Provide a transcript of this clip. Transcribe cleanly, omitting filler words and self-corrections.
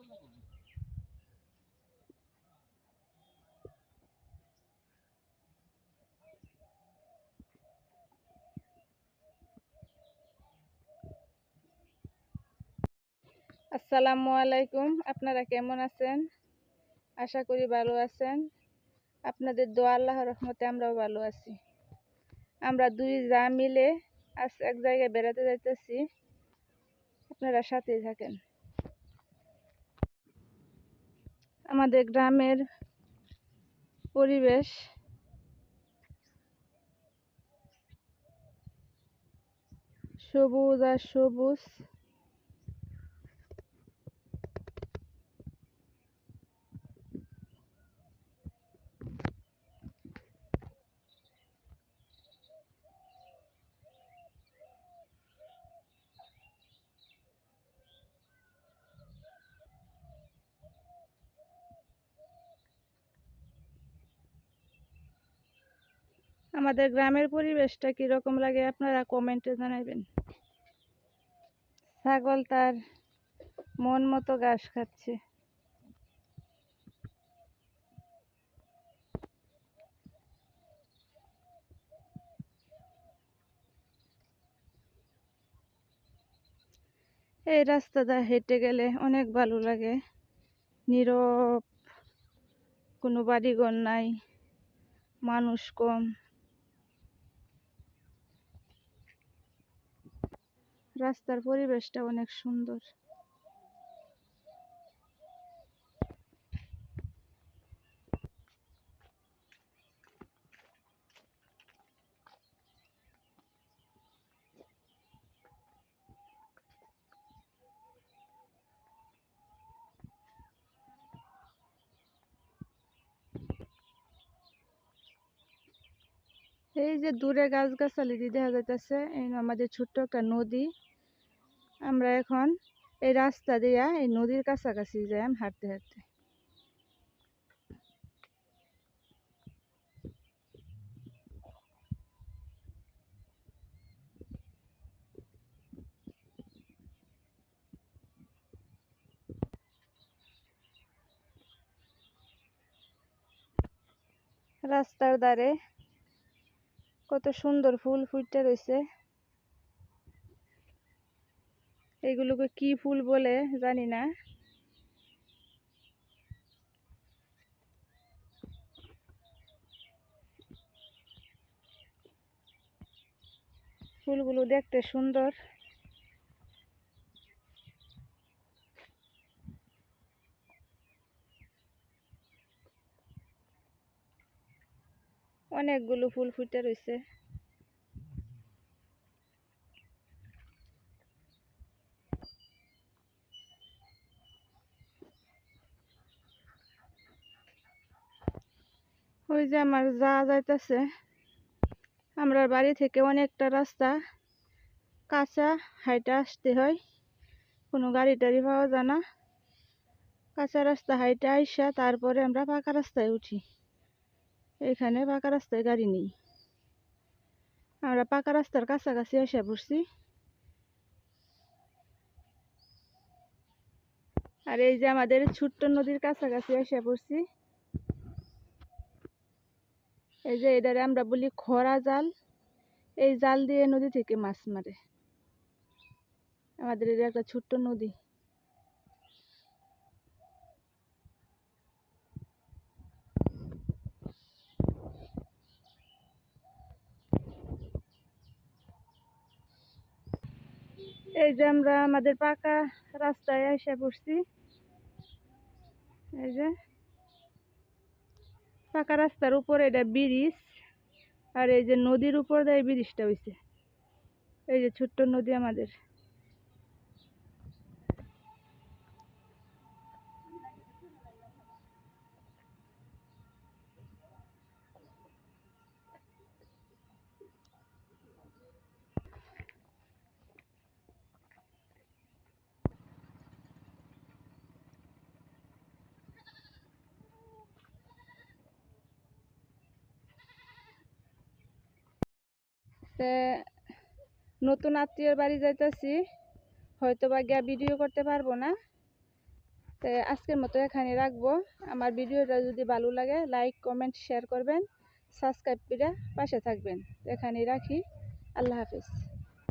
আসসালামু আলাইকুম। আপনারা কেমন আছেন? আশা করি ভালো আছেন। আপনাদের দোয়া আল্লাহর রহমতে আমরাও ভালো আছি। আমরা দুই যা মিলে আজ এক জায়গায় বেড়াতে যাইতেছি, আপনারা সাথেই থাকেন। আমাদের গ্রামের পরিবেশ সবুজ আর সবুজ। আমাদের গ্রামের পরিবেশটা কিরকম লাগে আপনারা কমেন্টে জানাবেন। ছাগল তার মন মতো ঘাস খাচ্ছে। এই রাস্তাটা হেঁটে গেলে অনেক ভালো লাগে। নীরব, কোনো বাড়িঘর নাই, মানুষ কম। রাস্তার পরিবেশটা অনেক সুন্দর। এই যে দূরে গাছগাছালি দেখা যাইতেছে, এই আমাদের ছোট্ট একটা নদী। আমরা এখন এই রাস্তা দিয়া এই নদীর কাছাকাছি যাই হাঁটতে হাঁটতে। রাস্তার ধারে কত সুন্দর ফুল ফুটে রয়েছে। এগুলোকে কি ফুল বলে জানি না। ফুলগুলো দেখতে সুন্দর। অনেকগুলো ফুল ফুটে রয়েছে। ওই যে আমার যা যাইতেছে, আমরা বাড়ি থেকে অনেকটা রাস্তা কাঁচা হাইটা আসতে হয়, কোনো গাড়ি টাড়ি পাওয়া যায় না। কাঁচা রাস্তা হাইটা আইসা তারপরে আমরা পাকা রাস্তায় উঠি। এখানে পাকা রাস্তায় গাড়ি নেই। আমরা পাকা রাস্তার কাছাকাছি এসে পড়ছি। আর এই যে আমাদের ছোট্ট নদীর কাছাকাছি এসে পড়ছি। এই যে এটারে আমরা বলি খরা জাল। এই জাল দিয়ে নদী থেকে মাছ মারে। আমাদের এটা একটা ছোট্ট নদী। এই যে আমরা আমাদের পাকা রাস্তায় এসে পড়ছি। এই যে পাকা রাস্তার উপরে এটা ব্রিজ, আর এই যে নদীর উপর দিয়ে ব্রিজটা হয়েছে। এই যে ছোট্ট নদী আমাদের। নতুন আত্মীয়র বাড়ি যাইতেছি, হয়তো বা গিয়া ভিডিও করতে পারবো না, তো আজকের মতো এখানে রাখবো। আমার ভিডিওটা যদি ভালো লাগে লাইক কমেন্ট শেয়ার করবেন, সাবস্ক্রাইব করে পাশে থাকবেন। এখানেই রাখি। আল্লাহ হাফেজ।